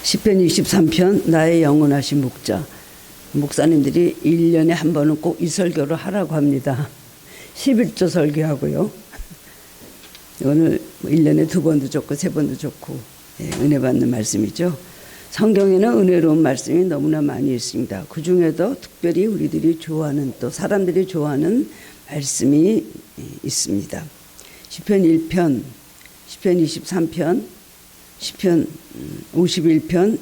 시편 23편 나의 영원하신 목자. 목사님들이 1년에 한 번은 꼭 이 설교를 하라고 합니다. 11조 설교하고요. 오늘 1년에 2번도 좋고 3번도 좋고 은혜 받는 말씀이죠. 성경에는 은혜로운 말씀이 너무나 많이 있습니다. 그 중에도 특별히 우리들이 좋아하는, 또 사람들이 좋아하는 말씀이 있습니다. 시편 1편, 시편 23편, 시편 51편,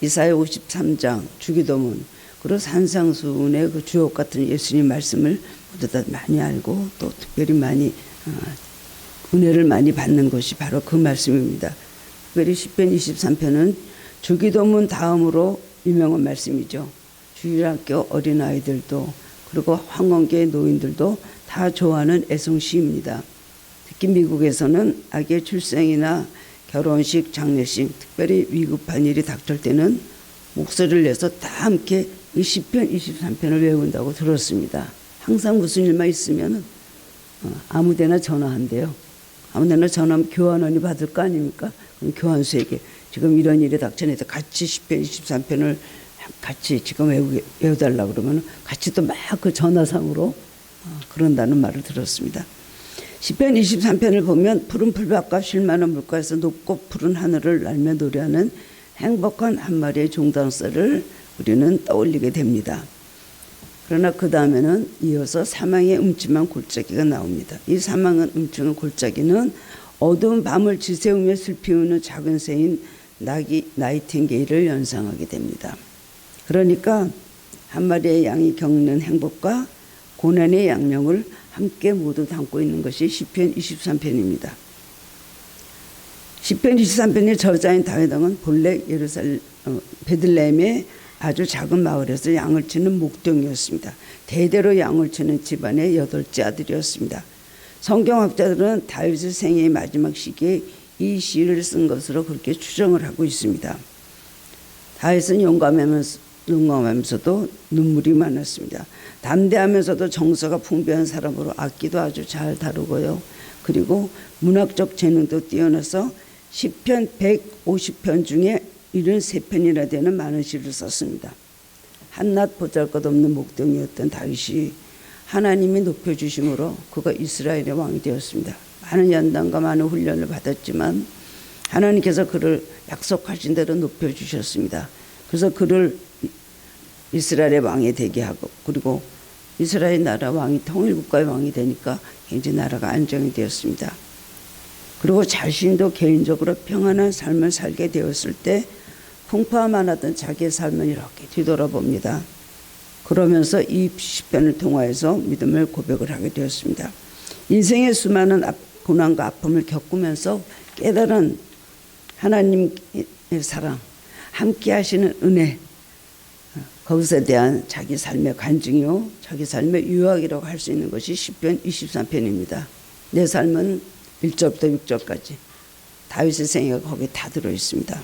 이사야 53장, 주기도문, 그리고 산상수훈의 그 주옥 같은 예수님 말씀을 모두 다 많이 알고 또 특별히 많이 은혜를 많이 받는 것이 바로 그 말씀입니다. 특별히 시편 23편은 주기도문 다음으로 유명한 말씀이죠. 주일학교 어린아이들도 그리고 황혼교회 노인들도 다 좋아하는 애송시입니다. 특히 미국에서는 아기의 출생이나 결혼식, 장례식, 특별히 위급한 일이 닥칠 때는 목소리를 내서 다 함께 이 시편 23편을 외운다고 들었습니다. 항상 무슨 일만 있으면 아무데나 전화한대요. 아무데나 전화하면 교환원이 받을 거 아닙니까? 그럼 교환수에게 지금 이런 일이 닥쳐내서 같이 시편 23편을 같이 지금 외워달라고 그러면 같이 또 막 그 전화상으로 그런다는 말을 들었습니다. 시편 23편을 보면 푸른 풀밭과 쉴만한 물가에서 높고 푸른 하늘을 날며 노래하는 행복한 한 마리의 종단새를 우리는 떠올리게 됩니다. 그러나 그 다음에는 이어서 사망의 음침한 골짜기가 나옵니다. 이 사망의 음침한 골짜기는 어두운 밤을 지새우며 슬피우는 작은 새인 나이팅게일을 연상하게 됩니다. 그러니까 한 마리의 양이 겪는 행복과 고난의 양령을 함께 모두 담고 있는 것이 시편 23편입니다. 시편 23편의 저자인 다윗왕은 본래 베들레헴의 아주 작은 마을에서 양을 치는 목동이었습니다. 대대로 양을 치는 집안의 8째 아들이었습니다. 성경학자들은 다윗의 생애의 마지막 시기에 이 시를 쓴 것으로 그렇게 추정을 하고 있습니다. 다윗은 용감하면서도 눈물이 많았습니다. 담대하면서도 정서가 풍부한 사람으로 악기도 아주 잘 다루고요. 그리고 문학적 재능도 뛰어나서 시편 150편 중에 73편이나 되는 많은 시를 썼습니다. 한낱 보잘것없는 목동이었던 다윗이 하나님이 높여주심으로 그가 이스라엘의 왕이 되었습니다. 많은 연단과 많은 훈련을 받았지만 하나님께서 그를 약속하신 대로 높여주셨습니다. 그래서 그를 이스라엘의 왕이 되게 하고, 그리고 이스라엘 나라 왕이 통일국가의 왕이 되니까 이제 나라가 안정이 되었습니다. 그리고 자신도 개인적으로 평안한 삶을 살게 되었을 때 풍파가 많았던 자기의 삶을 이렇게 뒤돌아봅니다. 그러면서 이 시편을 통하여서 믿음을 고백을 하게 되었습니다. 인생의 수많은 고난과 아픔을 겪으면서 깨달은 하나님의 사랑, 함께 하시는 은혜, 그것에 대한 자기 삶의 간증이요, 자기 삶의 유학이라고 할 수 있는 것이 시편 23편입니다. 내 삶은 1절부터 6절까지 다윗의 생애가 거기에 다 들어있습니다.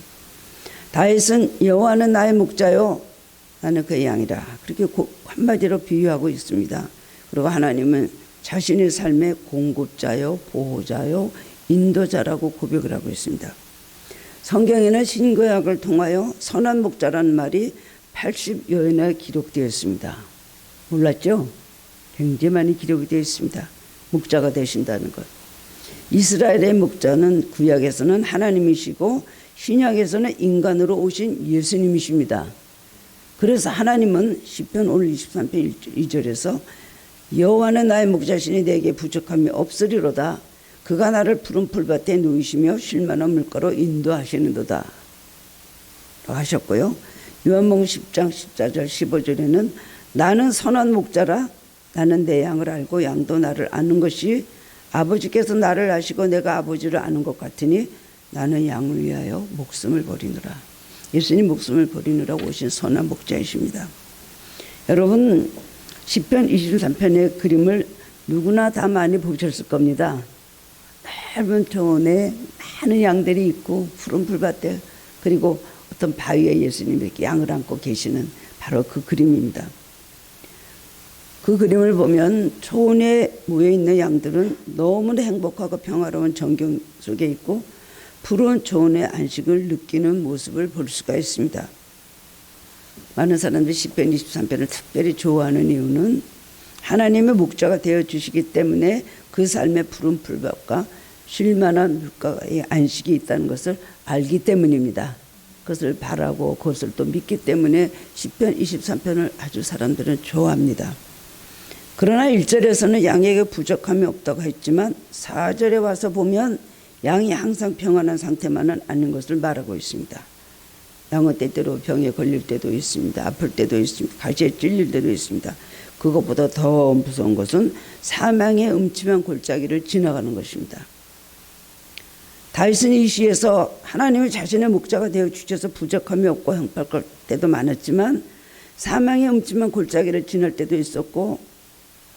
다윗은 여호와는 나의 목자요 나는 그의 양이라 그렇게 한마디로 비유하고 있습니다. 그리고 하나님은 자신의 삶의 공급자요, 보호자요, 인도자라고 고백을 하고 있습니다. 성경에는 신구약을 통하여 선한 목자라는 말이 80여회나 기록되어 있습니다. 몰랐죠? 굉장히 많이 기록이 되어 있습니다. 목자가 되신다는 것. 이스라엘의 목자는 구약에서는 하나님이시고 신약에서는 인간으로 오신 예수님이십니다. 그래서 하나님은 시편 오늘 23편 2절에서 여호와는 나의 목자시니 내게 부족함이 없으리로다. 그가 나를 푸른 풀밭에 누이시며 쉴만한 물가로 인도하시는도다 하셨고요. 요한복음 10장 14절 15절에는 나는 선한 목자라 나는 내 양을 알고 양도 나를 아는 것이 아버지께서 나를 아시고 내가 아버지를 아는 것 같으니 나는 양을 위하여 목숨을 버리노라. 예수님 목숨을 버리느라 오신 선한 목자이십니다. 여러분 시편 23편의 그림을 누구나 다 많이 보셨을 겁니다. 넓은 초원에 많은 양들이 있고 푸른 풀밭에 그리고 어떤 바위에 예수님이 이렇게 양을 안고 계시는 바로 그 그림입니다. 그 그림을 보면 초원에 모여있는 양들은 너무나 행복하고 평화로운 전경 속에 있고 푸른 초원의 안식을 느끼는 모습을 볼 수가 있습니다. 많은 사람들이 시편 23편을 특별히 좋아하는 이유는 하나님의 목자가 되어주시기 때문에 그 삶의 푸른 풀밭과 쉴만한 물가의 안식이 있다는 것을 알기 때문입니다. 그것을 바라고 그것을 또 믿기 때문에 시편 23편을 아주 사람들은 좋아합니다. 그러나 1절에서는 양에게 부족함이 없다고 했지만 4절에 와서 보면 양이 항상 평안한 상태만은 아닌 것을 말하고 있습니다. 양은 때때로 병에 걸릴 때도 있습니다. 아플 때도 있습니다. 가시에 찔릴 때도 있습니다. 그것보다 더 무서운 것은 사망의 음침한 골짜기를 지나가는 것입니다. 다윗은 이 시에서 하나님이 자신의 목자가 되어 주셔서 부족함이 없고 형팔할 때도 많았지만 사망의 음침한 골짜기를 지날 때도 있었고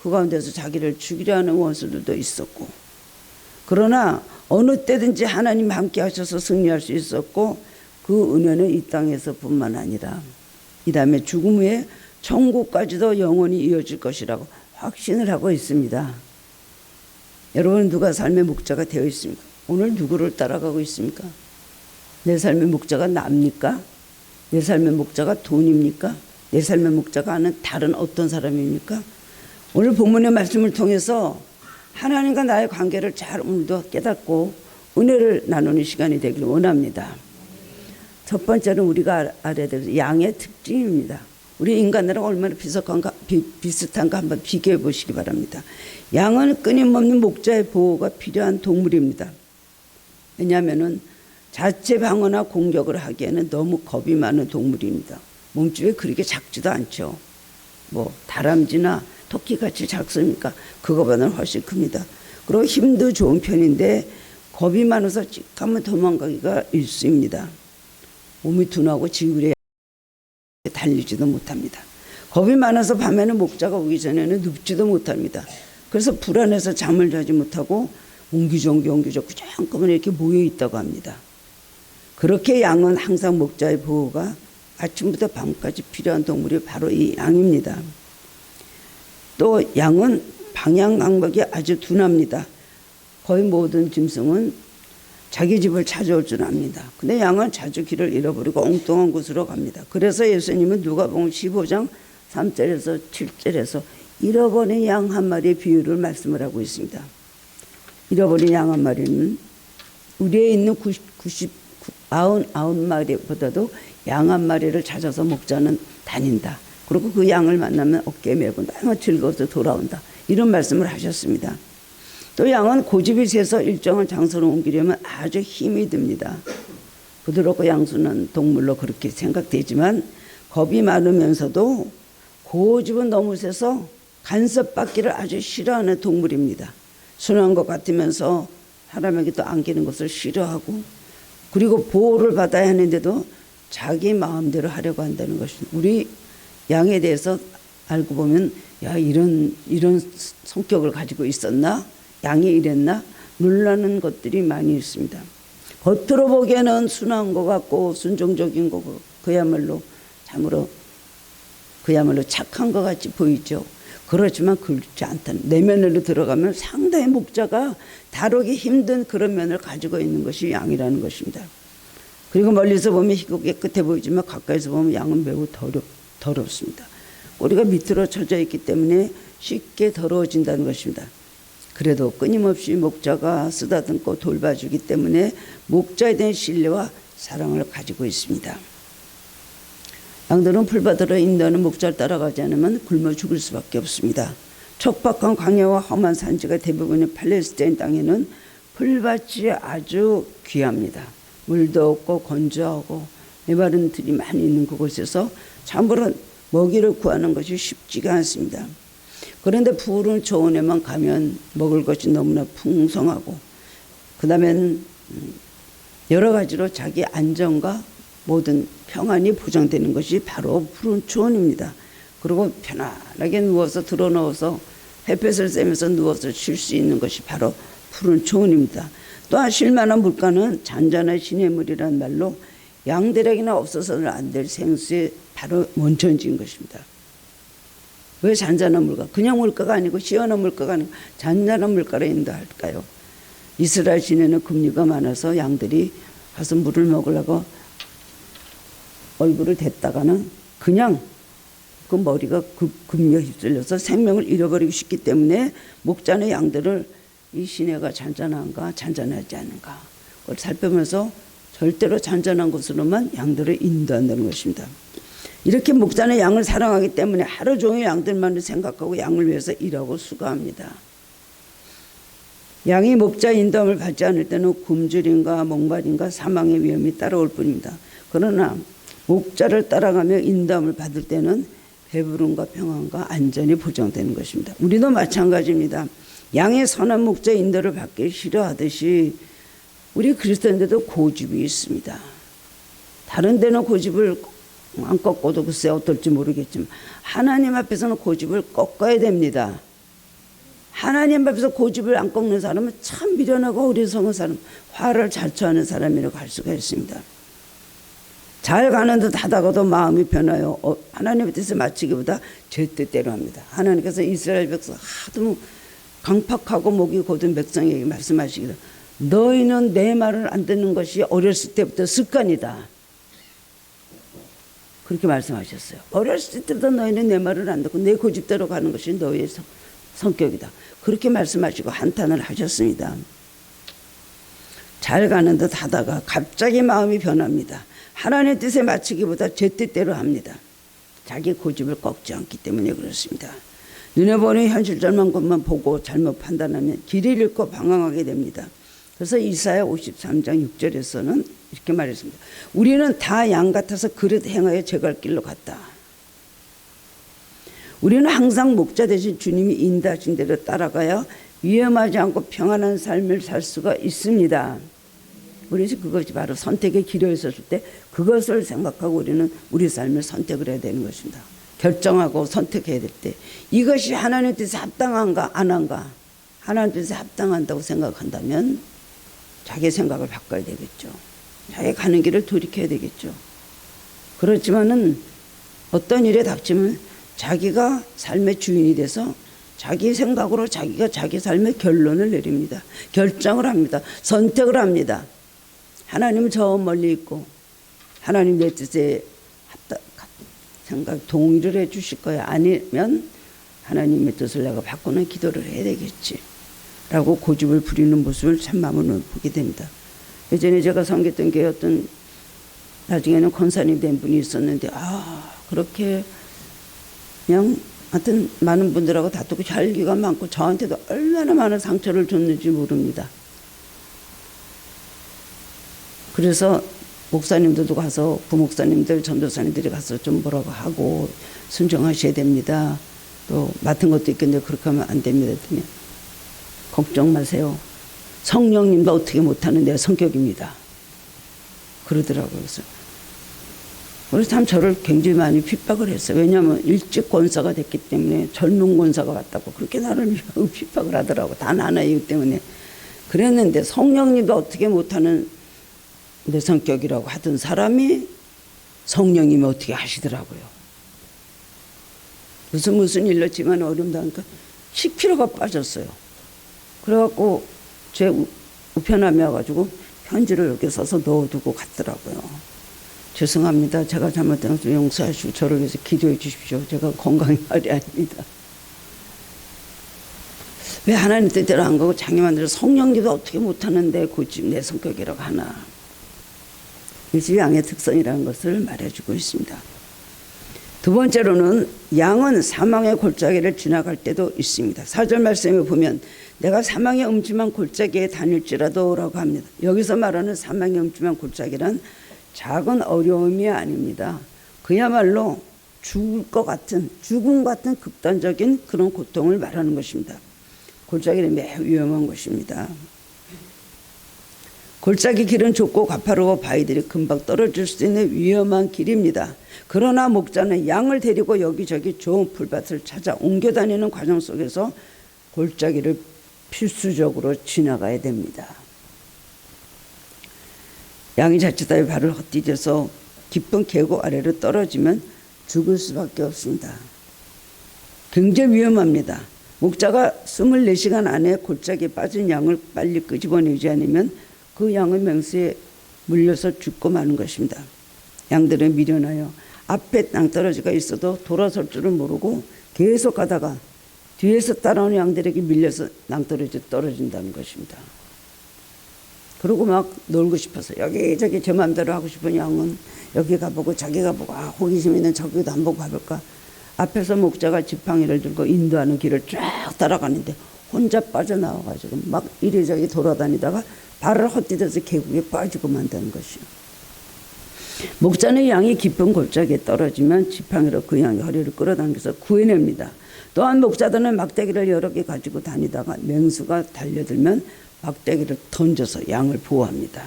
그 가운데서 자기를 죽이려 하는 원수들도 있었고 그러나 어느 때든지 하나님 함께 하셔서 승리할 수 있었고 그 은혜는 이 땅에서 뿐만 아니라 이 다음에 죽음 후에 천국까지도 영원히 이어질 것이라고 확신을 하고 있습니다. 여러분 누가 삶의 목자가 되어 있습니까? 오늘 누구를 따라가고 있습니까? 내 삶의 목자가 나입니까? 내 삶의 목자가 돈입니까? 내 삶의 목자가 아는 다른 어떤 사람입니까? 오늘 본문의 말씀을 통해서 하나님과 나의 관계를 잘 오늘도 깨닫고 은혜를 나누는 시간이 되길 원합니다. 첫 번째는 우리가 알아야 될 양의 특징입니다. 우리 인간들은 얼마나 비슷한가 한번 비교해 보시기 바랍니다. 양은 끊임없는 목자의 보호가 필요한 동물입니다. 왜냐하면 자체 방어나 공격을 하기에는 너무 겁이 많은 동물입니다. 몸집이 그렇게 작지도 않죠. 뭐 다람쥐나 토끼같이 작습니까? 그거보다는 훨씬 큽니다. 그리고 힘도 좋은 편인데 겁이 많아서 찍하면 도망가기가 일쑤입니다. 몸이 둔하고 지구에 달리지도 못합니다. 겁이 많아서 밤에는 목자가 오기 전에는 눕지도 못합니다. 그래서 불안해서 잠을 자지 못하고 옹기종기 꾸정꾸정 이렇게 모여 있다고 합니다. 그렇게 양은 항상 목자의 보호가 아침부터 밤까지 필요한 동물이 바로 이 양입니다. 또 양은 방향 감각이 아주 둔합니다. 거의 모든 짐승은 자기 집을 찾아올 줄 압니다. 근데 양은 자주 길을 잃어버리고 엉뚱한 곳으로 갑니다. 그래서 예수님은 누가복음 15장 3절에서 7절에서 잃어버린 양 한 마리의 비유를 말씀을 하고 있습니다. 잃어버린 양 한 마리는 우리에 있는 99마리보다도 양 한 마리를 찾아서 목자는 다닌다. 그리고 그 양을 만나면 어깨에 메고 너무 즐거워서 돌아온다. 이런 말씀을 하셨습니다. 또 양은 고집이 세서 일정한 장소로 옮기려면 아주 힘이 듭니다. 부드럽고 양순한 동물로 그렇게 생각되지만 겁이 많으면서도 고집은 너무 세서 간섭받기를 아주 싫어하는 동물입니다. 순한 것 같으면서 사람에게 또 안기는 것을 싫어하고 그리고 보호를 받아야 하는데도 자기 마음대로 하려고 한다는 것입니다. 우리 양에 대해서 알고 보면 야 이런 성격을 가지고 있었나? 양이 이랬나? 놀라는 것들이 많이 있습니다. 겉으로 보기에는 순한 것 같고 순종적인 거고 그야말로 착한 것 같이 보이죠. 그렇지만 그렇지 않다는 내면으로 들어가면 상당히 목자가 다루기 힘든 그런 면을 가지고 있는 것이 양이라는 것입니다. 그리고 멀리서 보면 희고 깨끗해 보이지만 가까이서 보면 양은 매우 더럽습니다. 꼬리가 밑으로 쳐져 있기 때문에 쉽게 더러워진다는 것입니다. 그래도 끊임없이 목자가 쓰다듬고 돌봐주기 때문에 목자에 대한 신뢰와 사랑을 가지고 있습니다. 양들은 풀밭으로 인도하는 목자를 따라가지 않으면 굶어 죽을 수밖에 없습니다. 척박한 광야와 험한 산지가 대부분의 팔레스타인 땅에는 풀밭이 아주 귀합니다. 물도 없고 건조하고 메마른 들이 많이 있는 그곳에서 참으로 먹이를 구하는 것이 쉽지가 않습니다. 그런데 푸른 초원에만 가면 먹을 것이 너무나 풍성하고 그 다음엔 여러 가지로 자기 안정과 모든 평안이 보장되는 것이 바로 푸른 초원입니다. 그리고 편안하게 누워서 드러누워서 햇볕을 쐬면서 누워서 쉴 수 있는 것이 바로 푸른 초원입니다. 또한 쉴만한 물가는 잔잔한 시냇물이라는 말로 양들에게나 없어서는 안 될 생수의 바로 원천지인 것입니다. 왜 잔잔한 물가? 그냥 물가가 아니고 시원한 물가가 아니고 잔잔한 물가라 인도할까요? 이스라엘 시내는 급류가 많아서 양들이 가서 물을 먹으려고 얼굴을 댔다가는 그냥 그 머리가 급류에 휩쓸려서 생명을 잃어버리기 쉽기 때문에 목자는 양들을 이 시내가 잔잔한가 잔잔하지 않은가 그걸 살펴보면서 절대로 잔잔한 곳으로만 양들을 인도한다는 것입니다. 이렇게 목자는 양을 사랑하기 때문에 하루 종일 양들만을 생각하고 양을 위해서 일하고 수고합니다. 양이 목자의 인도함을 받지 않을 때는 굶주림과 목마름과 사망의 위험이 따라올 뿐입니다. 그러나 목자를 따라가며 인도함을 받을 때는 배부름과 평안과 안전이 보장되는 것입니다. 우리도 마찬가지입니다. 양의 선한 목자의 인도를 받기 싫어하듯이 우리 그리스도인들도 고집이 있습니다. 다른 데는 고집을 안 꺾어도 글쎄 어떨지 모르겠지만 하나님 앞에서는 고집을 꺾어야 됩니다. 하나님 앞에서 고집을 안 꺾는 사람은 참 미련하고 어리석은 사람, 화를 자초하는 사람이라고 할 수가 있습니다. 잘 가는 듯 하다가도 마음이 변하여 하나님의 뜻에 맞추기보다 제 뜻대로 합니다. 하나님께서 이스라엘 백성 하도 강팍하고 목이 곧은 백성에게 말씀하시기를 너희는 내 말을 안 듣는 것이 어렸을 때부터 습관이다. 그렇게 말씀하셨어요. 어렸을 때부터 너희는 내 말을 안 듣고 내 고집대로 가는 것이 너희의 성격이다. 그렇게 말씀하시고 한탄을 하셨습니다. 잘 가는 듯 하다가 갑자기 마음이 변합니다. 하나님의 뜻에 맞추기보다 제 뜻대로 합니다. 자기 고집을 꺾지 않기 때문에 그렇습니다. 눈에 보이는 현실적인 것만 보고 잘못 판단하면 길을 잃고 방황하게 됩니다. 그래서 이사야 53장 6절에서는 이렇게 말했습니다. 우리는 다 양 같아서 그릇 행하여 제 갈 길로 갔다. 우리는 항상 목자 대신 주님이 인도하신 대로 따라가야 위험하지 않고 평안한 삶을 살 수가 있습니다. 우리 그것이 바로 선택의 길에 있었을 때 그것을 생각하고 우리는 우리 삶을 선택을 해야 되는 것입니다. 결정하고 선택해야 될 때 이것이 하나님 뜻에 합당한가 안 한가 하나님 뜻에 합당한다고 생각한다면 자기 생각을 바꿔야 되겠죠. 자기 가는 길을 돌이켜야 되겠죠. 그렇지만은 어떤 일에 닥치면 자기가 삶의 주인이 돼서 자기 생각으로 자기가 자기 삶의 결론을 내립니다. 결정을 합니다. 선택을 합니다. 하나님은 저 멀리 있고 하나님 내 뜻에 생각 동의를 해 주실 거야. 아니면 하나님의 뜻을 내가 바꾸는 기도를 해야 되겠지 라고 고집을 부리는 모습을 참마음으로 보게 됩니다. 예전에 제가 섬겼던 게 어떤 나중에는 권사님 된 분이 있었는데 그렇게 그냥 하여튼 많은 분들하고 다투고 혈기가 많고 저한테도 얼마나 많은 상처를 줬는지 모릅니다. 그래서 목사님들도 가서 부목사님들 전도사님들이 가서 좀 뭐라고 하고 순종하셔야 됩니다. 또 맡은 것도 있겠는데 그렇게 하면 안 됩니다. 했더니 걱정 마세요. 성령님도 어떻게 못하는 내 성격입니다. 그러더라고요. 그래서 참 저를 굉장히 많이 핍박을 했어요. 왜냐하면 일찍 권사가 됐기 때문에 젊은 권사가 왔다고 그렇게 나를 핍박을 하더라고. 단 하나이기 때문에. 그랬는데 성령님도 어떻게 못하는 내 성격이라고 하던 사람이 성령님이 어떻게 하시더라고요. 무슨 일로 집안에 어려움 당하니까 10kg가 빠졌어요. 그래갖고 제 우편함에 와가지고 편지를 이렇게 써서 넣어두고 갔더라고요. 죄송합니다. 제가 잘못된 것을 용서하시고 저를 위해서 기도해 주십시오. 제가 건강이 말이 아닙니다. 왜 하나님 뜻대로 안 가고 자기 만들어 성령님도 어떻게 못하는데 고집 내 성격이라고 하나. 이 양의 특성이라는 것을 말해주고 있습니다. 두 번째로는 양은 사망의 골짜기를 지나갈 때도 있습니다. 4절 말씀에 보면 내가 사망의 음침한 골짜기에 다닐지라도 라고 합니다. 여기서 말하는 사망의 음침한 골짜기란 작은 어려움이 아닙니다. 그야말로 죽을 것 같은 죽음 같은 극단적인 그런 고통을 말하는 것입니다. 골짜기는 매우 위험한 것입니다. 골짜기 길은 좁고 가파르고 바위들이 금방 떨어질 수 있는 위험한 길입니다. 그러나 목자는 양을 데리고 여기저기 좋은 풀밭을 찾아 옮겨 다니는 과정 속에서 골짜기를 필수적으로 지나가야 됩니다. 양이 자칫하여 발을 헛디뎌서 깊은 계곡 아래로 떨어지면 죽을 수밖에 없습니다. 굉장히 위험합니다. 목자가 24시간 안에 골짜기에 빠진 양을 빨리 끄집어내지 않으면 그 양의 맹수에 물려서 죽고 마는 것입니다. 양들은 미련하여 앞에 낭떠러지가 있어도 돌아설 줄을 모르고 계속 가다가 뒤에서 따라오는 양들에게 밀려서 낭떠러지 떨어진다는 것입니다. 그러고 막 놀고 싶어서 여기저기 제 마음대로 하고 싶은 양은 여기 가보고 저기 가보고 호기심 있는 저기도 한번 가볼까. 앞에서 목자가 지팡이를 들고 인도하는 길을 쫙 따라가는데 혼자 빠져나와가지고 막 이리저리 돌아다니다가 발을 헛디뎌서 계곡에 빠지고 만다는 것이요. 목자는 양이 깊은 골짜기에 떨어지면 지팡이로 그 양의 허리를 끌어당겨서 구해냅니다. 또한 목자들은 막대기를 여러 개 가지고 다니다가 맹수가 달려들면 막대기를 던져서 양을 보호합니다.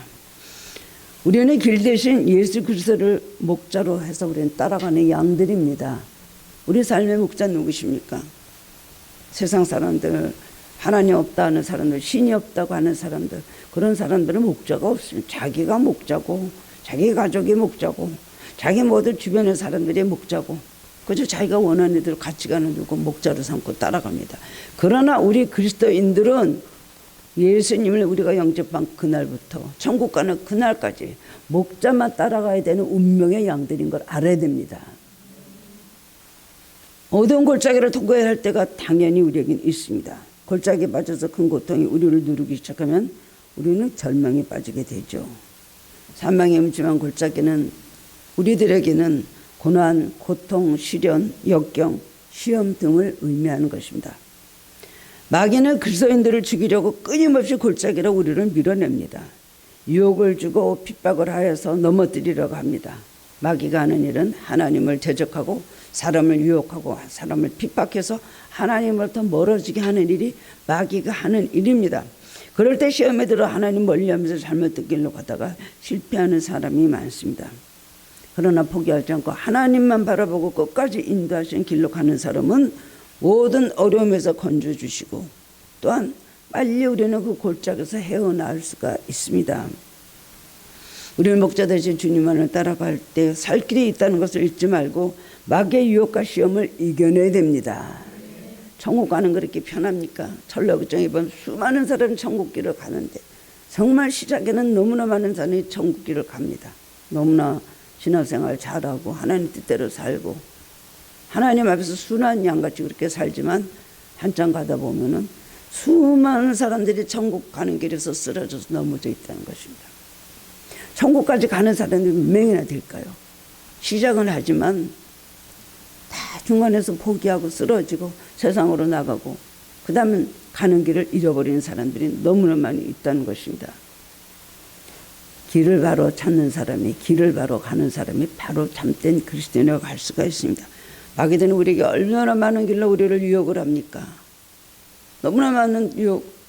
우리는 길 대신 예수 그리스도를 목자로 해서 우리는 따라가는 양들입니다. 우리 삶의 목자 누구십니까? 세상 사람들, 하나님 없다 하는 사람들, 신이 없다고 하는 사람들, 그런 사람들은 목자가 없습니다. 자기가 목자고 자기 가족이 목자고 자기 모든 주변의 사람들이 목자고 그저 자기가 원하는 대로 같이 가는 누구 목자로 삼고 따라갑니다. 그러나 우리 그리스도인들은 예수님을 우리가 영접한 그날부터 천국 가는 그날까지 목자만 따라가야 되는 운명의 양들인 걸 알아야 됩니다. 어두운 골짜기를 통과해야 할 때가 당연히 우리에겐 있습니다. 골짜기에 빠져서 큰 고통이 우리를 누르기 시작하면 우리는 절망에 빠지게 되죠. 사망의 음침한 골짜기는 우리들에게는 고난, 고통, 시련, 역경, 시험 등을 의미하는 것입니다. 마귀는 그리스도인들을 죽이려고 끊임없이 골짜기로 우리를 밀어냅니다. 유혹을 주고 핍박을 하여서 넘어뜨리려고 합니다. 마귀가 하는 일은 하나님을 대적하고 사람을 유혹하고 사람을 핍박해서 하나님으로부터 멀어지게 하는 일이 마귀가 하는 일입니다. 그럴 때 시험에 들어 하나님 멀리하면서 잘못된 길로 가다가 실패하는 사람이 많습니다. 그러나 포기하지 않고 하나님만 바라보고 끝까지 인도하신 길로 가는 사람은 모든 어려움에서 건져주시고 또한 빨리 우리는 그 골짜기에서 헤어나올 수가 있습니다. 우리는 목자 되신 주님만을 따라갈 때 살 길이 있다는 것을 잊지 말고 마귀의 유혹과 시험을 이겨내야 됩니다. 천국 가는 거 그렇게 편합니까? 철로역정에 보면 수많은 사람이 천국길을 가는데 정말 시작에는 너무나 많은 사람이 천국길을 갑니다. 너무나 신앙생활 잘하고 하나님 뜻대로 살고 하나님 앞에서 순한 양같이 그렇게 살지만 한참 가다 보면은 수많은 사람들이 천국 가는 길에서 쓰러져서 넘어져 있다는 것입니다. 천국까지 가는 사람들이 몇 명이나 될까요? 시작은 하지만 다 중간에서 포기하고 쓰러지고 세상으로 나가고 그 다음에 가는 길을 잃어버리는 사람들이 너무나 많이 있다는 것입니다. 길을 바로 찾는 사람이 길을 바로 가는 사람이 바로 참된 그리스도인으로 갈 수가 있습니다. 마귀들은 우리에게 얼마나 많은 길로 우리를 유혹을 합니까? 너무나 많은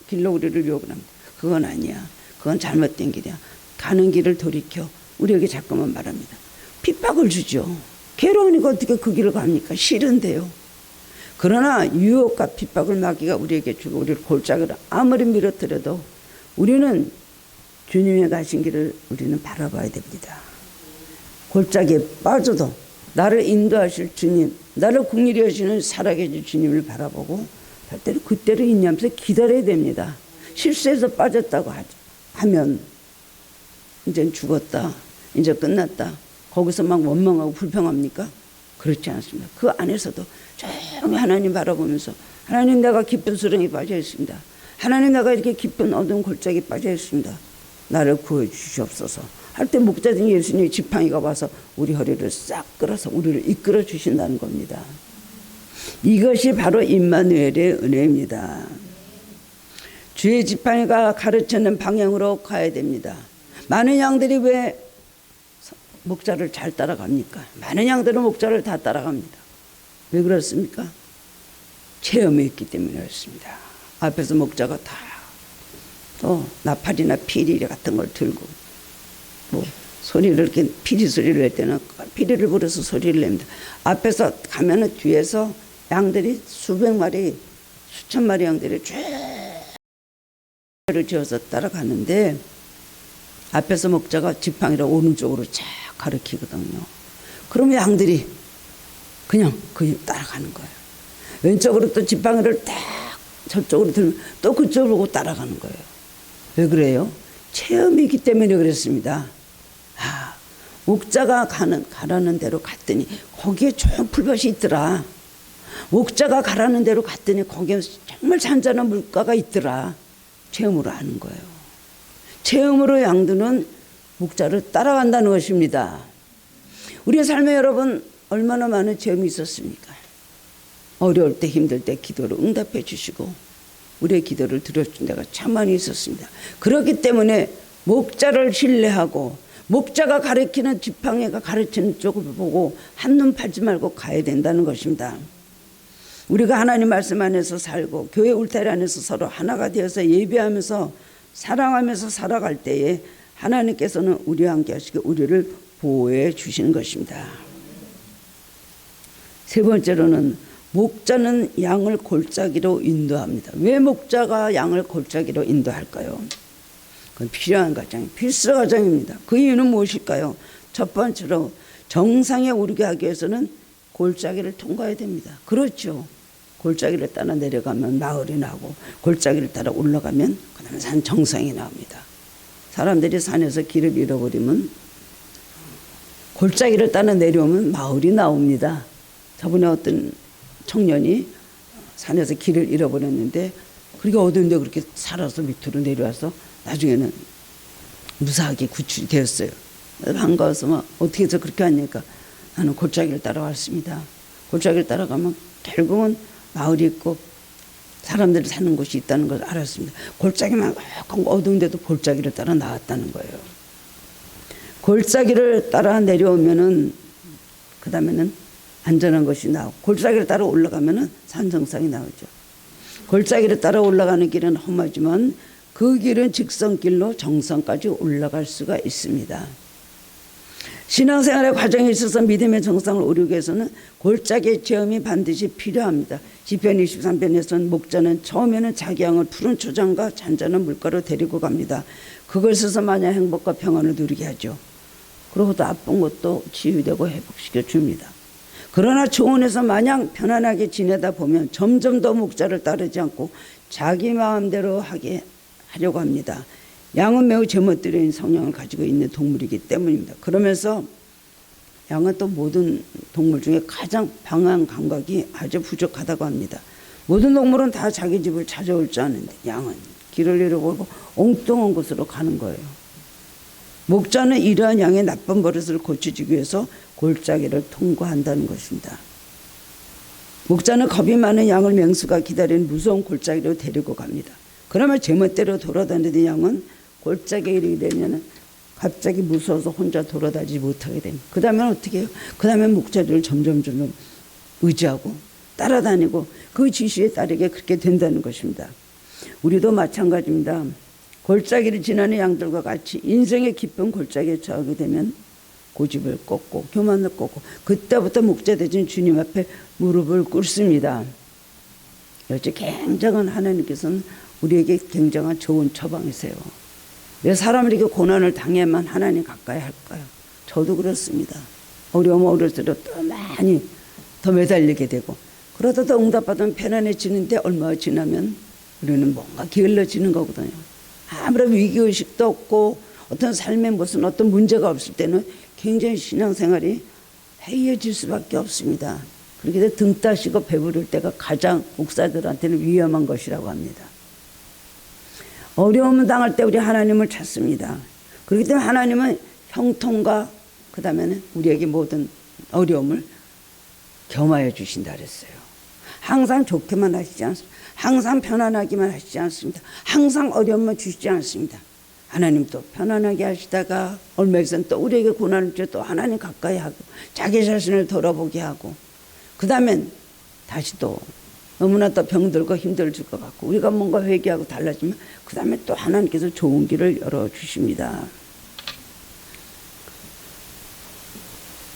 길로 우리를 유혹을 합니다. 그건 아니야. 그건 잘못된 길이야. 가는 길을 돌이켜 우리에게 자꾸만 말합니다. 핍박을 주죠. 괴로우니까 어떻게 그 길을 갑니까? 싫은데요. 그러나 유혹과 핍박을 마귀가 우리에게 주고 우리를 골짜기로 아무리 밀어뜨려도 우리는 주님의 가신 길을 우리는 바라봐야 됩니다. 골짜기에 빠져도 나를 인도하실 주님, 나를 긍휼히 여시는 살아계신 주님을 바라보고 때로 그때로 인내하면서 기다려야 됩니다. 실수해서 빠졌다고 하면 이제 죽었다, 이제 끝났다. 거기서 막 원망하고 불평합니까? 그렇지 않습니다. 그 안에서도 조용히 하나님 바라보면서 하나님 내가 깊은 수렁에 빠져 있습니다. 하나님 내가 이렇게 깊은 어두운 골짜기에 빠져 있습니다. 나를 구해 주시옵소서 할 때 목자된 예수님의 지팡이가 와서 우리 허리를 싹 끌어서 우리를 이끌어 주신다는 겁니다. 이것이 바로 임마누엘의 은혜입니다. 주의 지팡이가 가르치는 방향으로 가야 됩니다. 많은 양들이 왜 목자를 잘 따라갑니까? 많은 양들은 목자를 다 따라갑니다. 왜 그렇습니까? 체험이 있기 때문에 그렇습니다. 앞에서 목자가 다 또 나팔이나 피리 같은 걸 들고 뭐 소리를 이렇게 피리 소리를 낼 때는 피리를 불어서 소리를 냅니다. 앞에서 가면은 뒤에서 양들이 수백 마리 수천 마리 양들이 쫙를 지어서 따라가는데 앞에서 목자가 지팡이를 오른쪽으로 쫙 가리키거든요. 그러면 양들이 그냥 따라가는 거예요. 왼쪽으로 또 지팡이를 딱 저쪽으로 들면 또 그쪽으로 보고 따라가는 거예요. 왜 그래요? 체험이기 때문에 그랬습니다. 목자가 가라는 대로 갔더니 거기에 좋은 풀밭이 있더라. 목자가 가라는 대로 갔더니 거기에 정말 잔잔한 물가가 있더라. 체험으로 아는 거예요. 체험으로 양들은 목자를 따라간다는 것입니다. 우리의 삶에 여러분 얼마나 많은 체험이 있었습니까? 어려울 때 힘들 때 기도로 응답해 주시고 우리의 기도를 들어준 데가 참 많이 있었습니다. 그렇기 때문에 목자를 신뢰하고 목자가 가르치는 지팡이가 가르치는 쪽을 보고 한눈 팔지 말고 가야 된다는 것입니다. 우리가 하나님 말씀 안에서 살고 교회 울타리 안에서 서로 하나가 되어서 예배하면서 사랑하면서 살아갈 때에 하나님께서는 우리와 함께 하시고 우리를 보호해 주시는 것입니다. 세 번째로는 목자는 양을 골짜기로 인도합니다. 왜 목자가 양을 골짜기로 인도할까요? 그건 필요한 과정, 필수 과정입니다. 그 이유는 무엇일까요? 첫 번째로 정상에 오르게 하기 위해서는 골짜기를 통과해야 됩니다. 그렇죠. 골짜기를 따라 내려가면 마을이 나오고 골짜기를 따라 올라가면 그다음에 산 정상이 나옵니다. 사람들이 산에서 길을 잃어버리면 골짜기를 따라 내려오면 마을이 나옵니다. 저번에 어떤 청년이 산에서 길을 잃어버렸는데 그렇게 어두운데 그렇게 살아서 밑으로 내려와서 나중에는 무사하게 구출이 되었어요. 반가워서 막 어떻게 해서 그렇게 하니까 나는 골짜기를 따라왔습니다. 골짜기를 따라가면 결국은 마을이 있고 사람들이 사는 곳이 있다는 걸 알았습니다. 골짜기만 어두운데도 골짜기를 따라 나왔다는 거예요. 골짜기를 따라 내려오면은 그 다음에는 안전한 것이 나오고 골짜기를 따라 올라가면은 산 정상이 나오죠. 골짜기를 따라 올라가는 길은 험하지만 그 길은 직선길로 정상까지 올라갈 수가 있습니다. 신앙생활의 과정에 있어서 믿음의 정상을 오르기 위해서는 골짜기의 체험이 반드시 필요합니다. 시편 23편에서는 목자는 처음에는 자기 양을 푸른 초장과 잔잔한 물가로 데리고 갑니다. 그것에서 마냥 행복과 평안을 누리게 하죠. 그리고 나쁜 것도 치유되고 회복시켜 줍니다. 그러나 초원에서 마냥 편안하게 지내다 보면 점점 더 목자를 따르지 않고 자기 마음대로 하려고 합니다. 양은 매우 제멋대로인 성향을 가지고 있는 동물이기 때문입니다. 그러면서 양은 또 모든 동물 중에 가장 방향 감각이 아주 부족하다고 합니다. 모든 동물은 다 자기 집을 찾아올 줄 아는데 양은 길을 잃어버리고 엉뚱한 곳으로 가는 거예요. 목자는 이러한 양의 나쁜 버릇을 고쳐주기 위해서 골짜기를 통과한다는 것입니다. 목자는 겁이 많은 양을 맹수가 기다리는 무서운 골짜기로 데리고 갑니다. 그러면 제멋대로 돌아다니던 양은 골짜기에 이르게 되면 갑자기 무서워서 혼자 돌아다니지 못하게 됩니다. 그 다음에 어떻게 해요? 그 다음에 목자들을 점점 의지하고 따라다니고 그 지시에 따르게 그렇게 된다는 것입니다. 우리도 마찬가지입니다. 골짜기를 지나는 양들과 같이 인생의 깊은 골짜기에 처하게 되면 고집을 꺾고 교만을 꺾고 그때부터 목자 되신 주님 앞에 무릎을 꿇습니다. 여기 굉장한 하나님께서는 우리에게 굉장한 좋은 처방이세요. 왜 사람들에게 고난을 당해야만 하나님 가까이 할까요? 저도 그렇습니다. 어려우면 어려울수록 더 많이 더 매달리게 되고 그러다 더 응답받으면 편안해지는데 얼마 지나면 우리는 뭔가 게을러지는 거거든요. 아무런 위기의식도 없고 어떤 삶에 무슨 어떤 문제가 없을 때는 굉장히 신앙생활이 해이해질 수밖에 없습니다. 그렇게 해서 등 따시고 배부를 때가 가장 목사들한테는 위험한 것이라고 합니다. 어려움을 당할 때 우리 하나님을 찾습니다. 그렇기 때문에 하나님은 형통과 그 다음에는 우리에게 모든 어려움을 겸하여 주신다 그랬어요. 항상 좋게만 하시지 않습니다. 항상 편안하기만 하시지 않습니다. 항상 어려움만 주시지 않습니다. 하나님 또 편안하게 하시다가 얼마 있으면 또 우리에게 고난을 주어 또 하나님 가까이 하고 자기 자신을 돌아보게 하고 그 다음엔 다시 또 너무나 또 병들고 힘들어질 것 같고 우리가 뭔가 회개하고 달라지면 그 다음에 또 하나님께서 좋은 길을 열어주십니다.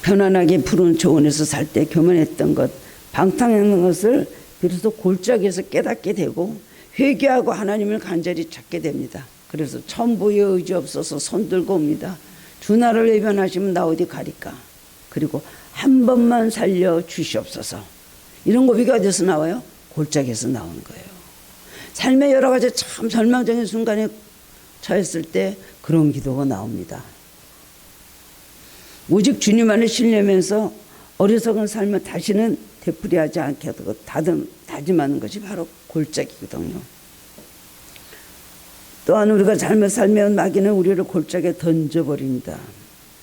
편안하게 푸른 초원에서 살 때 교만했던 것, 방탕했던 것을 비로소 골짜기에서 깨닫게 되고 회개하고 하나님을 간절히 찾게 됩니다. 그래서 천부의 의지 없어서 손들고 옵니다. 주 나를 외면하시면 나 어디 가리까. 그리고 한 번만 살려 주시옵소서. 이런 고비가 어디서 나와요? 골짜기에서 나온 거예요. 삶의 여러 가지 참 절망적인 순간에 처했을 때 그런 기도가 나옵니다. 오직 주님 안에 신뢰하면서 어리석은 삶을 다시는 되풀이하지 않게 하고 다짐하는 것이 바로 골짜기거든요. 또한 우리가 잘못 살면 마귀는 우리를 골짜기에 던져버립니다.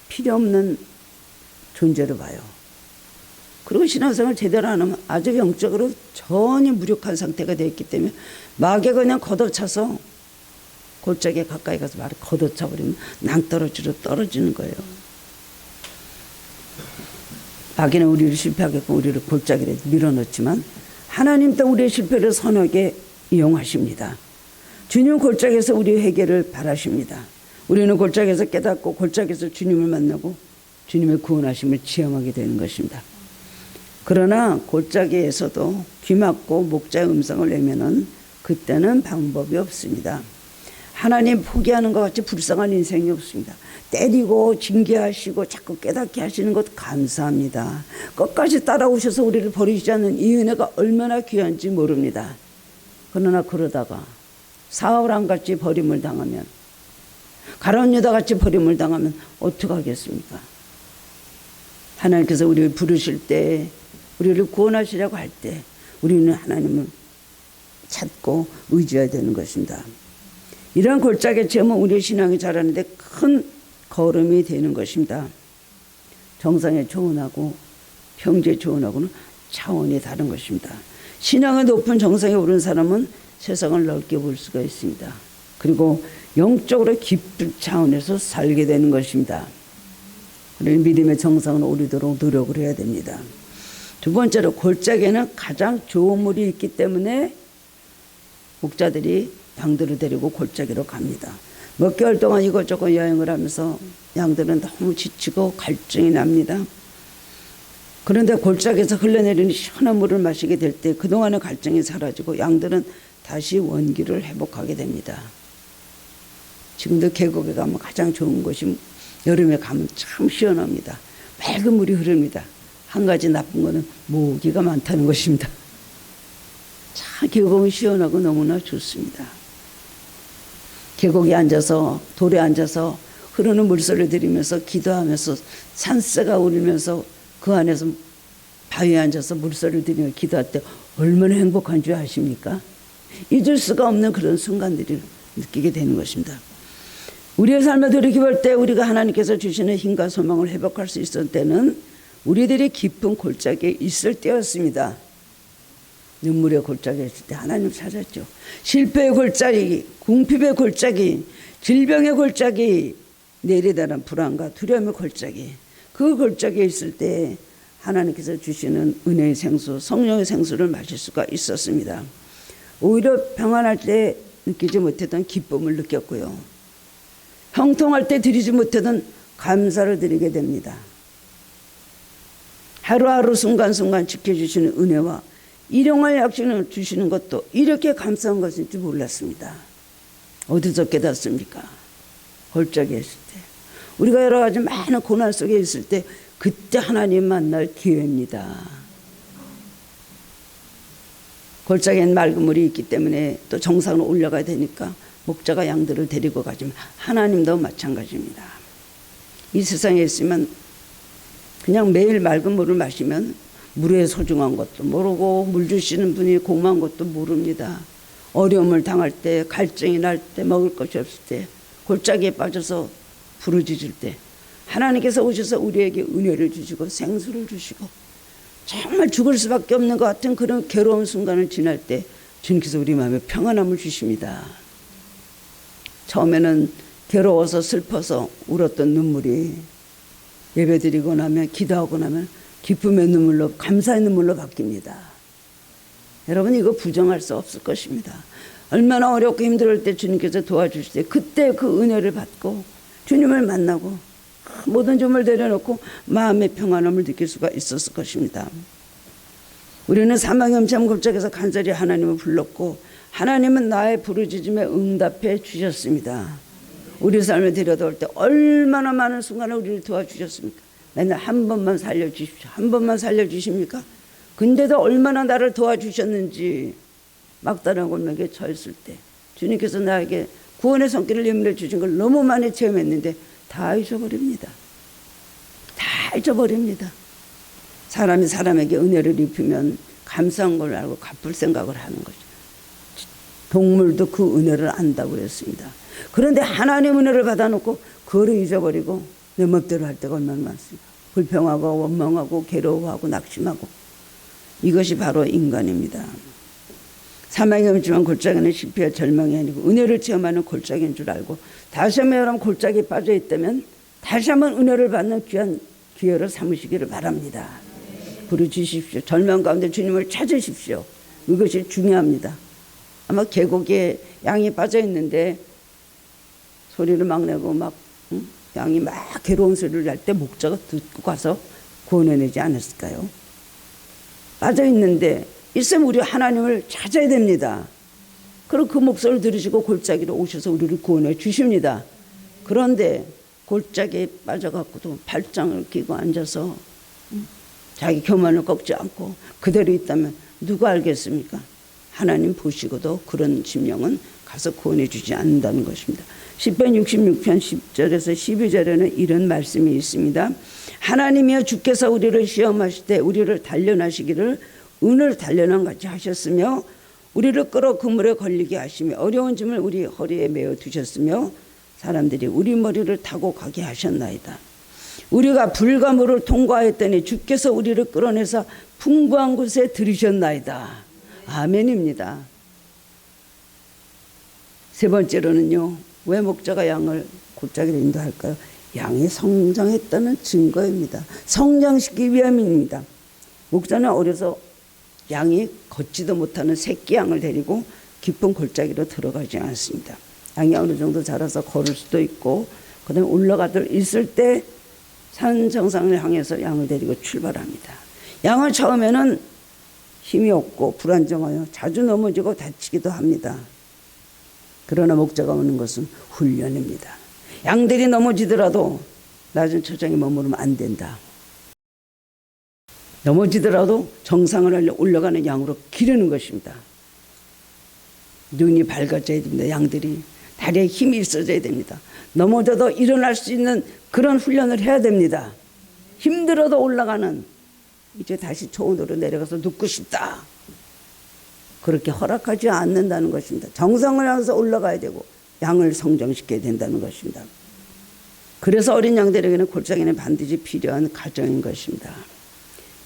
필요 없는 존재로 봐요. 그리고 신앙생활을 제대로 안 하면 아주 영적으로 전혀 무력한 상태가 되어 있기 때문에 마귀가 그냥 걷어차서 골짜기에 가까이 가서 말을 걷어차버리면 낭떠러지로 떨어지는 거예요. 마귀는 우리를 실패하게끔 우리를 골짜기에 밀어넣지만 하나님 또 우리의 실패를 선하게 이용하십니다. 주님 골짜기에서 우리의 회개를 바라십니다. 우리는 골짜기에서 깨닫고 골짜기에서 주님을 만나고 주님의 구원하심을 체험하게 되는 것입니다. 그러나 골짜기에서도 귀 막고 목자의 음성을 내면은 그때는 방법이 없습니다. 하나님 포기하는 것 같이 불쌍한 인생이 없습니다. 때리고 징계하시고 자꾸 깨닫게 하시는 것 감사합니다. 끝까지 따라오셔서 우리를 버리지 않는 이 은혜가 얼마나 귀한지 모릅니다. 그러나 그러다가 사울왕같이 버림을 당하면, 가룟 유다같이 버림을 당하면 어떡하겠습니까? 하나님께서 우리를 부르실 때, 우리를 구원하시려고 할 때 우리는 하나님을 찾고 의지해야 되는 것입니다. 이러한 골짜기의 체험은 우리의 신앙이 자라는데 큰 걸음이 되는 것입니다. 정상에 조언하고 평지에 조언하고는 차원이 다른 것입니다. 신앙의 높은 정상에 오른 사람은 세상을 넓게 볼 수가 있습니다. 그리고 영적으로 깊은 차원에서 살게 되는 것입니다. 우리는 믿음의 정상으로 오르도록 노력을 해야 됩니다. 두 번째로 골짜기에는 가장 좋은 물이 있기 때문에 목자들이 양들을 데리고 골짜기로 갑니다. 몇 개월 동안 이것저것 여행을 하면서 양들은 너무 지치고 갈증이 납니다. 그런데 골짜기에서 흘러내리는 시원한 물을 마시게 될 때 그동안의 갈증이 사라지고 양들은 다시 원기를 회복하게 됩니다. 지금도 계곡에 가면 가장 좋은 곳이 여름에 가면 참 시원합니다. 맑은 물이 흐릅니다. 한 가지 나쁜 거는 모기가 많다는 것입니다. 참 계곡은 시원하고 너무나 좋습니다. 계곡에 앉아서 돌에 앉아서 흐르는 물소리를 들으면서 기도하면서 산새가 울면서 그 안에서 바위에 앉아서 물소리를 들으며 기도할 때 얼마나 행복한 줄 아십니까? 잊을 수가 없는 그런 순간들을 느끼게 되는 것입니다. 우리의 삶을 돌이켜볼 때 우리가 하나님께서 주시는 힘과 소망을 회복할 수 있을 때는 우리들이 깊은 골짜기에 있을 때였습니다. 눈물의 골짜기에 있을 때 하나님 찾았죠. 실패의 골짜기, 궁핍의 골짜기, 질병의 골짜기, 내리다란 불안과 두려움의 골짜기, 그 골짜기에 있을 때 하나님께서 주시는 은혜의 생수, 성령의 생수를 마실 수가 있었습니다. 오히려 평안할 때 느끼지 못했던 기쁨을 느꼈고요. 형통할 때 드리지 못했던 감사를 드리게 됩니다. 하루하루 순간순간 지켜주시는 은혜와 일용할 약속을 주시는 것도 이렇게 감사한 것인 줄 몰랐습니다. 어디서 깨닫습니까? 골짜기에 있을 때. 우리가 여러 가지 많은 고난 속에 있을 때 그때 하나님 만날 기회입니다. 골짜기엔 맑은 물이 있기 때문에 또 정상으로 올라가야 되니까 목자가 양들을 데리고 가지만 하나님도 마찬가지입니다. 이 세상에 있으면 그냥 매일 맑은 물을 마시면 물의 소중한 것도 모르고 물 주시는 분이 고마운 것도 모릅니다. 어려움을 당할 때, 갈증이 날 때, 먹을 것이 없을 때, 골짜기에 빠져서 부르짖을 때 하나님께서 오셔서 우리에게 은혜를 주시고 생수를 주시고 정말 죽을 수밖에 없는 것 같은 그런 괴로운 순간을 지날 때 주님께서 우리 마음에 평안함을 주십니다. 처음에는 괴로워서 슬퍼서 울었던 눈물이 예배드리고 나면 기도하고 나면 기쁨의 눈물로 감사의 눈물로 바뀝니다. 여러분 이거 부정할 수 없을 것입니다. 얼마나 어렵고 힘들 때 주님께서 도와주실 때 그때 그 은혜를 받고 주님을 만나고 모든 점을 내려놓고 마음의 평안함을 느낄 수가 있었을 것입니다. 우리는 사망의 음참 골짜기에서 간절히 하나님을 불렀고 하나님은 나의 부르짖음에 응답해 주셨습니다. 우리 삶을 들여다볼 때 얼마나 많은 순간을 우리를 도와주셨습니까? 맨날 한 번만 살려주십시오. 한 번만 살려주십니까? 근데도 얼마나 나를 도와주셨는지 막다른 골목에 처했을 때 주님께서 나에게 구원의 손길을 예물해 주신 걸 너무 많이 체험했는데 다 잊어버립니다. 다 잊어버립니다. 사람이 사람에게 은혜를 입히면 감사한 걸 알고 갚을 생각을 하는 거죠. 동물도 그 은혜를 안다고 그랬습니다. 그런데 하나님 은혜를 받아놓고 그거를 잊어버리고 내 멋대로 할 때가 얼마나 많습니까? 불평하고 원망하고 괴로워하고 낙심하고. 이것이 바로 인간입니다. 사망이 없지만 골짜기는 실패와 절망이 아니고 은혜를 체험하는 골짜기인 줄 알고 다시 한번 여러분 골짜기에 빠져 있다면 다시 한번 은혜를 받는 귀한 기회를 삼으시기를 바랍니다. 부르짖으십시오. 절망 가운데 주님을 찾으십시오. 이것이 중요합니다. 아마 계곡에 양이 빠져 있는데 소리를 막 내고 막 양이 막 괴로운 소리를 낼 때 목자가 듣고 가서 구원해내지 않았을까요? 빠져 있는데 일생 우리 하나님을 찾아야 됩니다. 그리고 그 목소리를 들으시고 골짜기로 오셔서 우리를 구원해 주십니다. 그런데 골짜기에 빠져갖고도 발장을 끼고 앉아서 자기 교만을 꺾지 않고 그대로 있다면 누가 알겠습니까? 하나님 보시고도 그런 심령은 가서 구원해 주지 않는다는 것입니다. 시편 66편 10절에서 12절에는 이런 말씀이 있습니다. 하나님이여 주께서 우리를 시험하실 때 우리를 단련하시기를 은을 단련한 같이 하셨으며 우리를 끌어 그물에 걸리게 하시며 어려운 짐을 우리 허리에 메어 두셨으며 사람들이 우리 머리를 타고 가게 하셨나이다. 우리가 불가물을 통과했더니 주께서 우리를 끌어내서 풍부한 곳에 들이셨나이다. 아멘입니다. 세 번째로는요, 왜 목자가 양을 골짜기로 인도할까요? 양이 성장했다는 증거입니다. 성장시키기 위함입니다. 목자는 어려서 양이 걷지도 못하는 새끼 양을 데리고 깊은 골짜기로 들어가지 않습니다. 양이 어느 정도 자라서 걸을 수도 있고 그다음에 올라가들 있을 때 산 정상을 향해서 양을 데리고 출발합니다. 양은 처음에는 힘이 없고 불안정하여 자주 넘어지고 다치기도 합니다. 그러나 목자가 오는 것은 훈련입니다. 양들이 넘어지더라도 낮은 처장에 머무르면 안 된다. 넘어지더라도 정상을 올라가는 양으로 기르는 것입니다. 눈이 밝아져야 됩니다. 양들이 다리에 힘이 있어져야 됩니다. 넘어져도 일어날 수 있는 그런 훈련을 해야 됩니다. 힘들어도 올라가는, 이제 다시 초원으로 내려가서 눕고 싶다, 그렇게 허락하지 않는다는 것입니다. 정상을 향해서 올라가야 되고 양을 성장시켜야 된다는 것입니다. 그래서 어린 양들에게는 골짜기는 반드시 필요한 과정인 것입니다.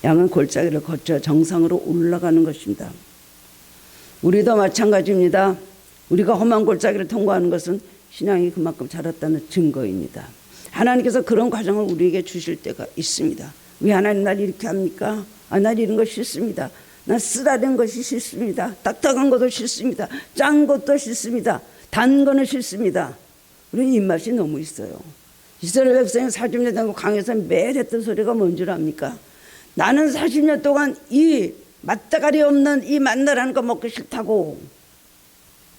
양은 골짜기를 거쳐 정상으로 올라가는 것입니다. 우리도 마찬가지입니다. 우리가 험한 골짜기를 통과하는 것은 신앙이 그만큼 자랐다는 증거입니다. 하나님께서 그런 과정을 우리에게 주실 때가 있습니다. 왜 하나님 날 이렇게 합니까? 날 이런 거 싫습니다. 난 쓰라린 것이 싫습니다. 딱딱한 것도 싫습니다. 짠 것도 싫습니다. 단 거는 싫습니다. 우리 입맛이 너무 있어요. 이스라엘 백성이 40년 동안 강에서 매일 했던 소리가 뭔 줄 압니까? 나는 40년 동안 이 맛다가리 없는 이 만나라는 거 먹기 싫다고.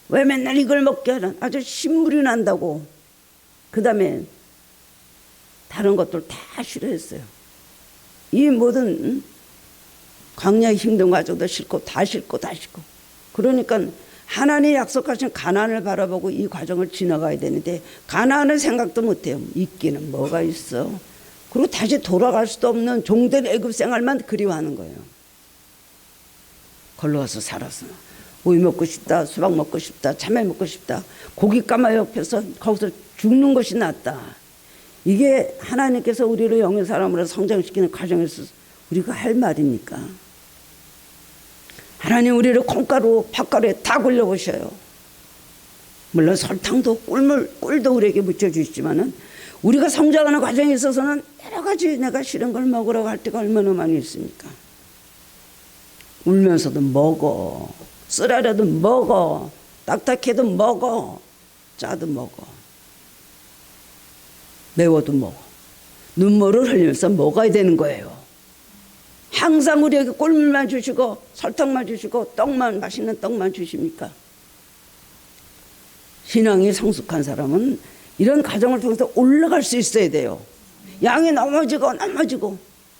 왜 맨날 이걸 먹게 하는, 아주 신물이 난다고. 그 다음에 다른 것들 다 싫어했어요. 이 모든 광야의 힘든 과정도 싫고 다 싫고 다 싫고. 그러니까 하나님이 약속하신 가나안을 바라보고 이 과정을 지나가야 되는데 가나안을 생각도 못해요. 있기는 뭐가 있어. 그리고 다시 돌아갈 수도 없는 종된 애굽 생활만 그리워하는 거예요. 걸러와서 살아서 오이 먹고 싶다, 수박 먹고 싶다, 참외 먹고 싶다, 고기 까마 옆에서 거기서 죽는 것이 낫다. 이게 하나님께서 우리를 영의 사람으로 성장시키는 과정에서 우리가 할 말입니까? 하나님 우리를 콩가루, 팥가루에 다 굴려보셔요. 물론 설탕도 꿀도 우리에게 묻혀주시지만은 우리가 성장하는 과정에 있어서는 여러 가지 내가 싫은 걸 먹으라고 할 때가 얼마나 많이 있습니까? 울면서도 먹어, 쓰라려도 먹어, 딱딱해도 먹어, 짜도 먹어, 매워도 먹어. 눈물을 흘리면서 먹어야 되는 거예요. 항상 우리에게 꿀물만 주시고 설탕만 주시고 맛있는 떡만 주십니까? 신앙이 성숙한 사람은 이런 과정을 통해서 올라갈 수 있어야 돼요. 양이 넘어지고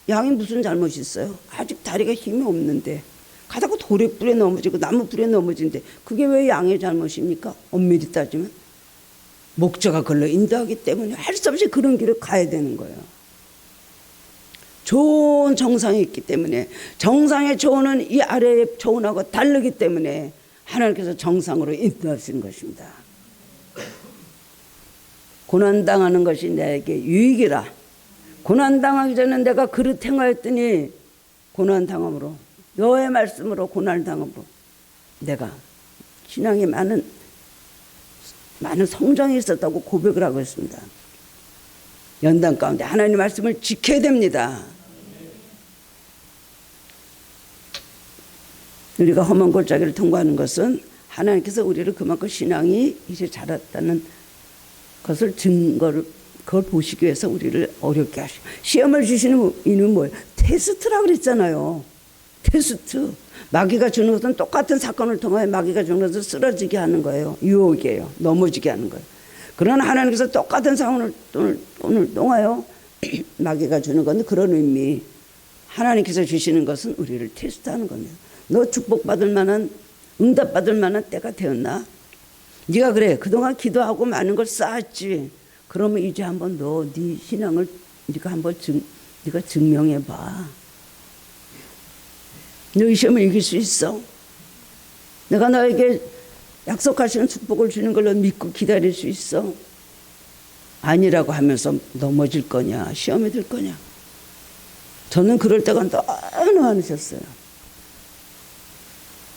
양이 무슨 잘못이 있어요? 아직 다리가 힘이 없는데 가다가 돌에 불에 넘어지고 나무 불에 넘어지는데 그게 왜 양의 잘못입니까? 엄밀히 따지면 목자가 걸러 인도하기 때문에 할 수 없이 그런 길을 가야 되는 거예요. 좋은 정상이 있기 때문에, 정상의 조언은 이 아래의 조언하고 다르기 때문에 하나님께서 정상으로 인도하시는 것입니다. 고난당하는 것이 내게 유익이라. 고난당하기 전에 내가 그릇 행하였더니 고난당함으로, 너의 말씀으로 고난당함으로 내가 신앙이 많은 성장이 있었다고 고백을 하고 있습니다. 연단 가운데 하나님 말씀을 지켜야 됩니다. 우리가 험한 골짜기를 통과하는 것은 하나님께서 우리를 그만큼 신앙이 이제 자랐다는 것을 그걸 보시기 위해서 우리를 어렵게 하시고, 시험을 주시는 이유는 뭐예요? 테스트라고 그랬잖아요. 테스트. 마귀가 주는 것은 똑같은 사건을 통하여 마귀가 주는 것을 쓰러지게 하는 거예요. 유혹이에요. 넘어지게 하는 거예요. 그러나 하나님께서 똑같은 상황을 오늘 통하여 마귀가 주는 건 그런 의미, 하나님께서 주시는 것은 우리를 테스트하는 겁니다. 너 축복받을 만한, 응답받을 만한 때가 되었나? 네가 그래 그동안 기도하고 많은 걸 쌓았지. 그러면 이제 한번 네 신앙을 네가 증명해봐. 너 이 시험을 이길 수 있어? 내가 너에게 약속하시는 축복을 주는 걸로 믿고 기다릴 수 있어? 아니라고 하면서 넘어질 거냐, 시험에 들 거냐? 저는 그럴 때가 너무 많으셨어요.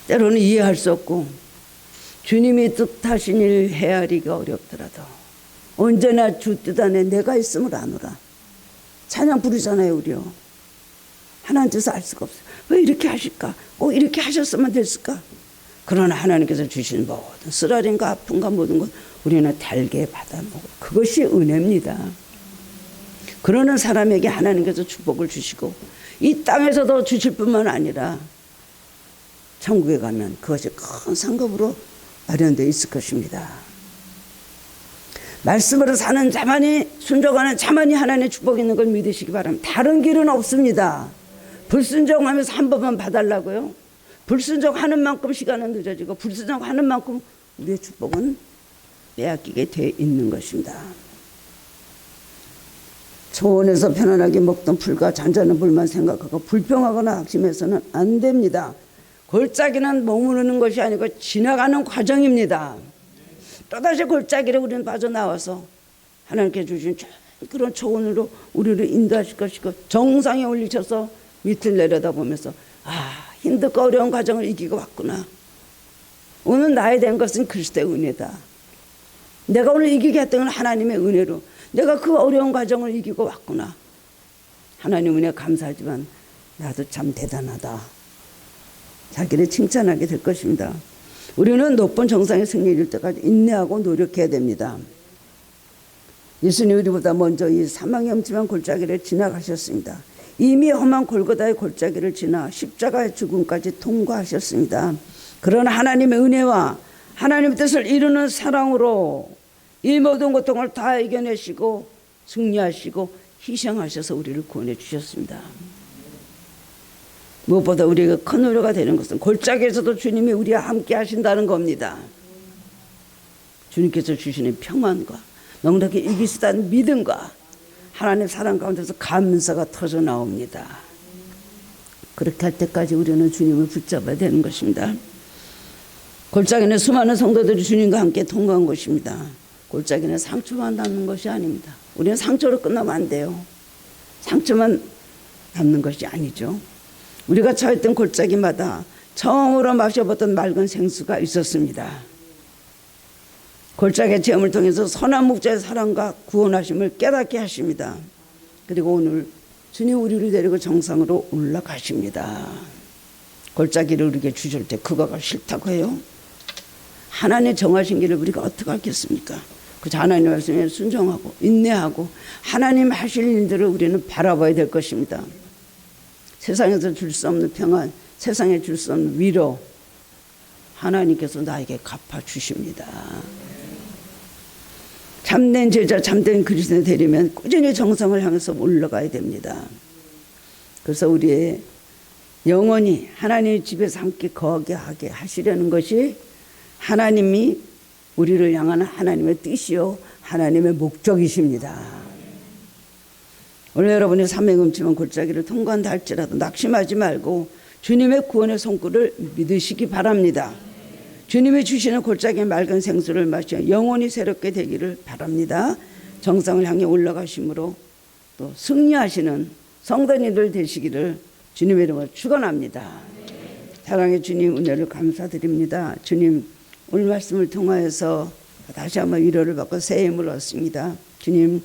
때로는 이해할 수 없고 주님이 뜻하신 일 헤아리기가 어렵더라도 언제나 주 뜻 안에 내가 있음을 아노라. 찬양 부르잖아요, 우리요. 하나님 뜻을 알 수가 없어요. 왜 이렇게 하실까? 꼭 이렇게 하셨으면 됐을까? 그러나 하나님께서 주신 모든 쓰라림과 아픔과 모든 것 우리는 달게 받아먹고, 그것이 은혜입니다. 그러는 사람에게 하나님께서 축복을 주시고 이 땅에서도 주실 뿐만 아니라 천국에 가면 그것이 큰 상급으로 마련되어 있을 것입니다. 말씀으로 사는 자만이, 순종하는 자만이 하나님의 축복이 있는 걸 믿으시기 바랍니다. 다른 길은 없습니다. 불순종하면서 한 번만 봐달라고요? 불순종하는 만큼 시간은 늦어지고 불순종하는 만큼 우리의 축복은 빼앗기게 돼 있는 것입니다. 초원에서 편안하게 먹던 풀과 잔잔한 물만 생각하고 불평하거나 낙심해서는 안 됩니다. 골짜기는 머무르는 것이 아니고 지나가는 과정입니다. 또다시 골짜기를 우리는 빠져나와서 하나님께 주신 그런 초원으로 우리를 인도하실 것이고, 정상에 올리셔서 밑을 내려다보면서 힘들고 어려운 과정을 이기고 왔구나. 오늘 나에 대한 것은 그리스도의 은혜다. 내가 오늘 이기게 했던 건 하나님의 은혜로 내가 그 어려운 과정을 이기고 왔구나. 하나님 은혜 감사하지만 나도 참 대단하다. 자기를 칭찬하게 될 것입니다. 우리는 높은 정상의 승리에 이를 때까지 인내하고 노력해야 됩니다. 예수님이 우리보다 먼저 이 사망의 엄침한 골짜기를 지나가셨습니다. 이미 험한 골고다의 골짜기를 지나 십자가의 죽음까지 통과하셨습니다. 그러나 하나님의 은혜와 하나님의 뜻을 이루는 사랑으로 이 모든 고통을 다 이겨내시고 승리하시고 희생하셔서 우리를 구원해 주셨습니다. 무엇보다 우리가 큰 노래가 되는 것은 골짜기에서도 주님이 우리와 함께 하신다는 겁니다. 주님께서 주시는 평안과 넉넉히 이길 수 있다는 믿음과 하나님의 사랑 가운데서 감사가 터져 나옵니다. 그렇게 할 때까지 우리는 주님을 붙잡아야 되는 것입니다. 골짜기는 수많은 성도들이 주님과 함께 통과한 것입니다. 골짜기는 상처만 남는 것이 아닙니다. 우리는 상처로 끝나면 안 돼요. 상처만 남는 것이 아니죠. 우리가 처했던 골짜기마다 처음으로 마셔봤던 맑은 생수가 있었습니다. 골짜기의 체험을 통해서 선한 목자의 사랑과 구원하심을 깨닫게 하십니다. 그리고 오늘 주님 우리를 데리고 정상으로 올라가십니다. 골짜기를 우리에게 주실 때 그거가 싫다고 해요? 하나님 정하신 길을 우리가 어떻게 하겠습니까? 그저 하나님 말씀에 순종하고 인내하고 하나님 하실 일들을 우리는 바라봐야 될 것입니다. 세상에서 줄 수 없는 평안, 세상에 줄 수 없는 위로 하나님께서 나에게 갚아주십니다. 참된 제자, 참된 그리스도를 되려면 꾸준히 정성을 향해서 올라가야 됩니다. 그래서 우리의 영원히 하나님의 집에서 함께 거하게 하시려는 것이 하나님이 우리를 향하는 하나님의 뜻이요 하나님의 목적이십니다. 오늘 여러분이 산맥 음침한 골짜기를 통과한다 할지라도 낙심하지 말고 주님의 구원의 손길을 믿으시기 바랍니다. 주님이 주시는 골짜기의 맑은 생수를 마시어 영혼이 새롭게 되기를 바랍니다. 정상을 향해 올라가심으로 또 승리하시는 성도님들 되시기를 주님의 이름으로 축원합니다. 사랑의 주님, 은혜를 감사드립니다. 주님, 오늘 말씀을 통하여서 다시 한번 위로를 받고 새 힘을 얻습니다. 주님,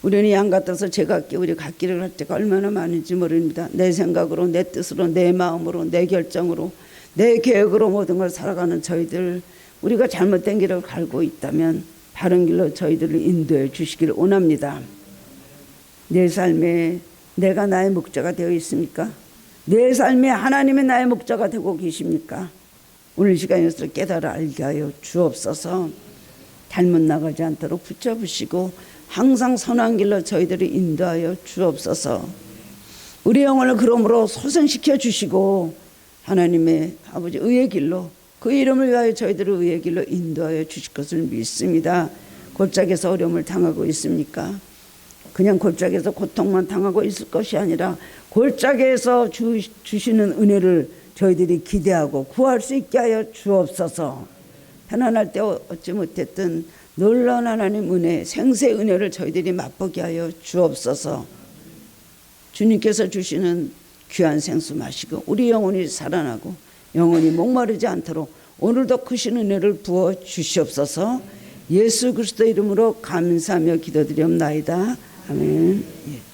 우리는 양 같아서 제각기 우리 갓길을 갈 때가 얼마나 많은지 모릅니다. 내 생각으로, 내 뜻으로, 내 마음으로, 내 결정으로, 내 계획으로 모든 걸 살아가는 저희들, 우리가 잘못된 길을 갈고 있다면 바른 길로 저희들을 인도해 주시기를 원합니다. 내 삶에 내가 나의 목자가 되어 있습니까? 내 삶에 하나님의 나의 목자가 되고 계십니까? 오늘 시간에서 깨달아 알게 하여 주옵소서. 잘못 나가지 않도록 붙잡으시고 항상 선한 길로 저희들을 인도하여 주옵소서. 우리 영혼을 그러므로 소생시켜 주시고 하나님의 아버지 의의 길로 그 이름을 위하여 저희들을 의의 길로 인도하여 주실 것을 믿습니다. 골짜기에서 어려움을 당하고 있습니까? 그냥 골짜기에서 고통만 당하고 있을 것이 아니라 골짜기에서 주시는 은혜를 저희들이 기대하고 구할 수 있게 하여 주옵소서. 편안할 때 얻지 못했던 놀라운 하나님 은혜, 생세 은혜를 저희들이 맛보게 하여 주옵소서. 주님께서 주시는 귀한 생수 마시고 우리 영혼이 살아나고 영혼이 목마르지 않도록 오늘도 크신 은혜를 부어 주시옵소서. 예수 그리스도 이름으로 감사하며 기도드리옵나이다. 아멘. 예.